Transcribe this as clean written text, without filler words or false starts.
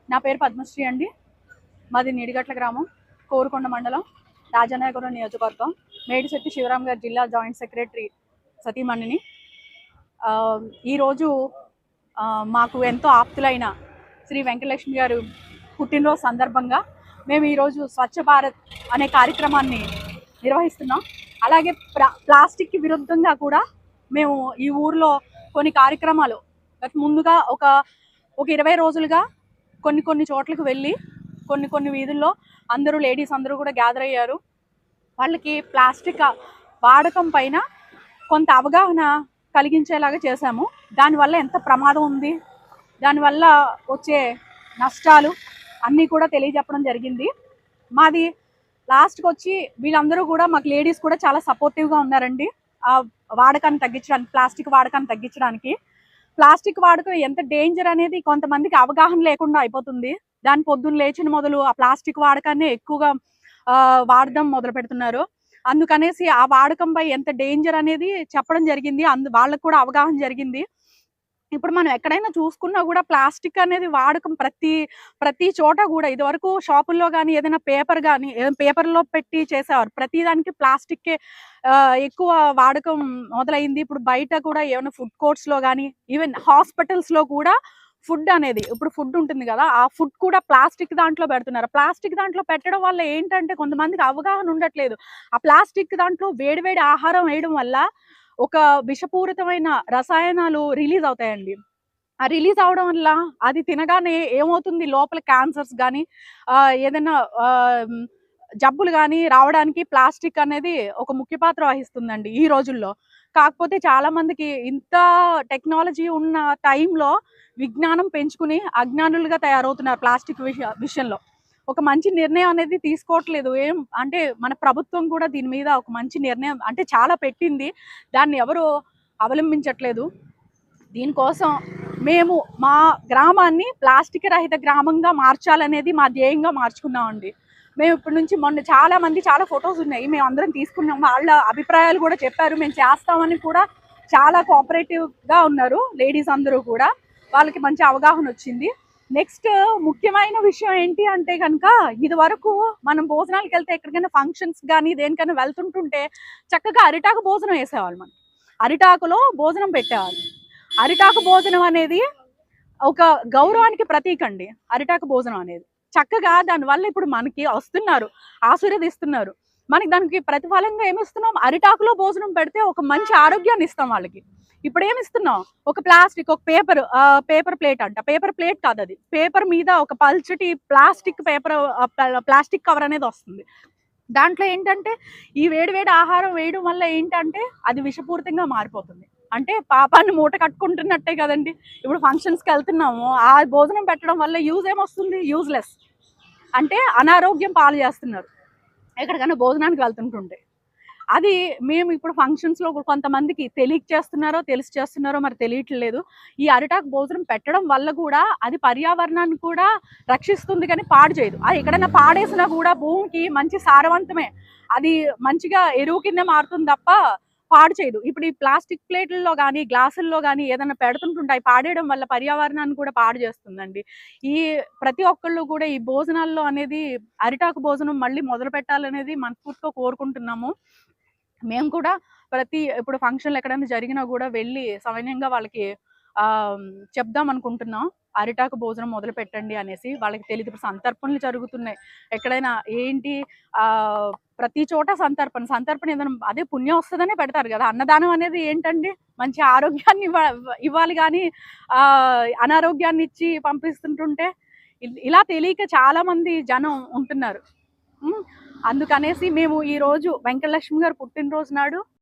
నా పేరు పద్మశ్రీ అండి. మాది నీడిగట్ల గ్రామం, కోరుకొండ మండలం, రాజానగరం నియోజకవర్గం. మేడిశెట్టి శివరామ్ గారి జిల్లా జాయింట్ సెక్రటరీ సతీమణిని. ఈరోజు మాకు ఎంతో ఆప్తులైన శ్రీ వెంకటలక్ష్మి గారు పుట్టినరోజు సందర్భంగా మేము ఈరోజు స్వచ్ఛ భారత్ అనే కార్యక్రమాన్ని నిర్వహిస్తున్నాం. అలాగే ప్లాస్టిక్కి విరుద్ధంగా కూడా మేము ఈ ఊర్లో కొన్ని కార్యక్రమాలు ముందుగా ఒక 20 రోజులుగా కొన్ని చోట్లకు వెళ్ళి కొన్ని వీధుల్లో అందరూ లేడీస్ అందరూ కూడా గ్యాదర్ అయ్యారు. వాళ్ళకి ప్లాస్టిక్ వాడకం పైన కొంత అవగాహన కలిగించేలాగా చేశాము. దానివల్ల ఎంత ప్రమాదం ఉంది, దానివల్ల వచ్చే నష్టాలు అన్నీ కూడా తెలియజెప్పడం జరిగింది. మాది లాస్ట్కి వచ్చి వీళ్ళందరూ కూడా మాకు లేడీస్ కూడా చాలా సపోర్టివ్గా ఉన్నారండి. ఆ వాడకాన్ని తగ్గించడానికి, ప్లాస్టిక్ వాడకాన్ని తగ్గించడానికి. ప్లాస్టిక్ వాడకం ఎంత డేంజర్ అనేది కొంతమందికి అవగాహన లేకుండా అయిపోతుంది. దాని పొద్దున్న లేచిన మొదలు ఆ ప్లాస్టిక్ వాడకాన్ని ఎక్కువగా వాడడం మొదలు పెడుతున్నారు. అందుకనేసి ఆ వాడకంపై ఎంత డేంజర్ అనేది చెప్పడం జరిగింది. వాళ్ళకు కూడా అవగాహన జరిగింది. ఇప్పుడు మనం ఎక్కడైనా చూసుకున్నా కూడా ప్లాస్టిక్ అనేది వాడకం ప్రతి చోట కూడా ఇదివరకు షాపుల్లో కానీ ఏదైనా పేపర్లో పెట్టి చేసేవారు. ప్రతి దానికి ప్లాస్టిక్ ఎక్కువ వాడకం మొదలైంది. ఇప్పుడు బయట కూడా ఏమైనా ఫుడ్ కోర్ట్స్లో కానీ ఈవెన్ హాస్పిటల్స్లో కూడా ఫుడ్ అనేది, ఇప్పుడు ఫుడ్ ఉంటుంది కదా, ఆ ఫుడ్ కూడా ప్లాస్టిక్ దాంట్లో పెడుతున్నారు. ప్లాస్టిక్ దాంట్లో పెట్టడం వల్ల ఏంటంటే కొంతమందికి అవగాహన ఉండట్లేదు. ఆ ప్లాస్టిక్ దాంట్లో వేడివేడి ఆహారం వేయడం వల్ల ఒక విషపూరితమైన రసాయనాలు రిలీజ్ అవుతాయండి. ఆ రిలీజ్ అవడం వల్ల అది తినగానే ఏమవుతుంది, లోపల క్యాన్సర్స్ కానీ ఏదైనా జబ్బులు కానీ రావడానికి ప్లాస్టిక్ అనేది ఒక ముఖ్య పాత్ర వహిస్తుందండి ఈ రోజుల్లో. కాకపోతే చాలా మందికి ఇంత టెక్నాలజీ ఉన్న టైంలో విజ్ఞానం పెంచుకుని అజ్ఞానులుగా తయారవుతున్నారు ప్లాస్టిక్ విషయంలో. ఒక మంచి నిర్ణయం అనేది తీసుకోవట్లేదు. అంటే మన ప్రభుత్వం కూడా దీని మీద ఒక మంచి నిర్ణయం అంటే చాలా పెట్టింది, దాన్ని ఎవరు అవలంబించట్లేదు. దీనికోసం మేము మా గ్రామాన్ని ప్లాస్టిక్ రహిత గ్రామంగా మార్చాలనేది మా ధ్యేయంగా మార్చుకున్నామండి. మేము ఇప్పటి నుంచి చాలా ఫొటోస్ ఉన్నాయి, మేము అందరం తీసుకున్నాం. వాళ్ళ అభిప్రాయాలు కూడా చెప్పారు, మేము చేస్తామని కూడా చాలా కోఆపరేటివ్గా ఉన్నారు లేడీస్ అందరూ కూడా. వాళ్ళకి మంచి అవగాహన వచ్చింది. నెక్స్ట్ ముఖ్యమైన విషయం ఏంటి అంటే కనుక, ఇది వరకు మనం భోజనాలకు వెళ్తే ఎక్కడికైనా ఫంక్షన్స్ కానీ దేనికైనా వెళ్తుంటుంటే చక్కగా అరిటాకు భోజనం వేసేవాళ్ళు. మనం అరిటాకులో భోజనం పెట్టేవాళ్ళు. అరిటాకు భోజనం అనేది ఒక గౌరవానికి ప్రతీక అండి. అరిటాకు భోజనం అనేది చక్కగా దానివల్ల ఇప్పుడు మనకి వస్తున్నారు, ఆశీర్వదిస్తున్నారు. మనకి దానికి ప్రతిఫలంగా ఏమిస్తున్నాం, అరిటాకులో భోజనం పెడితే ఒక మంచి ఆరోగ్యాన్ని ఇస్తాం వాళ్ళకి. ఇప్పుడు ఏమి ఇస్తున్నాం, ఒక ప్లాస్టిక్, ఒక పేపర్ ప్లేట్ అంట. పేపర్ ప్లేట్ కాదు అది, పేపర్ మీద ఒక పల్చటి ప్లాస్టిక్ కవర్ అనేది వస్తుంది. దాంట్లో ఏంటంటే ఈ వేడివేడి ఆహారం వేయడం వల్ల ఏంటంటే అది విషపూరితంగా మారిపోతుంది. అంటే పాపాన్ని మూట కట్టుకుంటున్నట్టే కదండి. ఇప్పుడు ఫంక్షన్స్కి వెళ్తున్నాము, ఆ భోజనం పెట్టడం వల్ల యూజ్ ఏమొస్తుంది, యూజ్లెస్. అంటే అనారోగ్యం పాలు చేస్తున్నారు ఎక్కడికైనా భోజనానికి వెళ్తుంటుంటే. అది మేము ఇప్పుడు ఫంక్షన్స్లో కొంతమందికి తెలిసి చేస్తున్నారో మరి తెలియట్లేదు. ఈ అరిటాకు భోజనం పెట్టడం వల్ల కూడా అది పర్యావరణాన్ని కూడా రక్షిస్తుంది, కానీ పాడు చేయదు. అది ఎక్కడైనా పాడేసినా కూడా భూమికి మంచి సారవంతమే, అది మంచిగా ఎరువు కింద మారుతుంది తప్ప పాడు చేయదు. ఇప్పుడు ఈ ప్లాస్టిక్ ప్లేట్లలో కానీ గ్లాసుల్లో కానీ ఏదైనా పెడుతుంటుంటాయి, పాడేయడం వల్ల పర్యావరణాన్ని కూడా పాడు చేస్తుందండి. ఈ ప్రతి ఒక్కళ్ళు కూడా ఈ భోజనాల్లో అనేది అరిటాకు భోజనం మళ్ళీ మొదలు పెట్టాలనేది మనస్ఫూర్తిగా కోరుకుంటున్నాము. మేము కూడా ఇప్పుడు ఫంక్షన్లు ఎక్కడైనా జరిగినా కూడా వెళ్ళి సవినయంగా వాళ్ళకి చెప్దాం అనుకుంటున్నాం, అరిటాకు భోజనం మొదలు పెట్టండి అనేసి. వాళ్ళకి తెలియదు, ఇప్పుడు సంతర్పణలు జరుగుతున్నాయి ఎక్కడైనా ఏంటి, ప్రతి చోట సంతర్పణ ఏదైనా అదే పుణ్యం వస్తుందనే పెడతారు కదా. అన్నదానం అనేది ఏంటండి, మంచి ఆరోగ్యాన్ని ఇవ్వాలి కానీ అనారోగ్యాన్ని ఇచ్చి పంపిస్తుంటుంటే ఇలా తెలియక చాలా మంది జనం ఉంటున్నారు. అందుకనేసి మేము ఈరోజు వెంకటలక్ష్మి గారు పుట్టినరోజు నాడు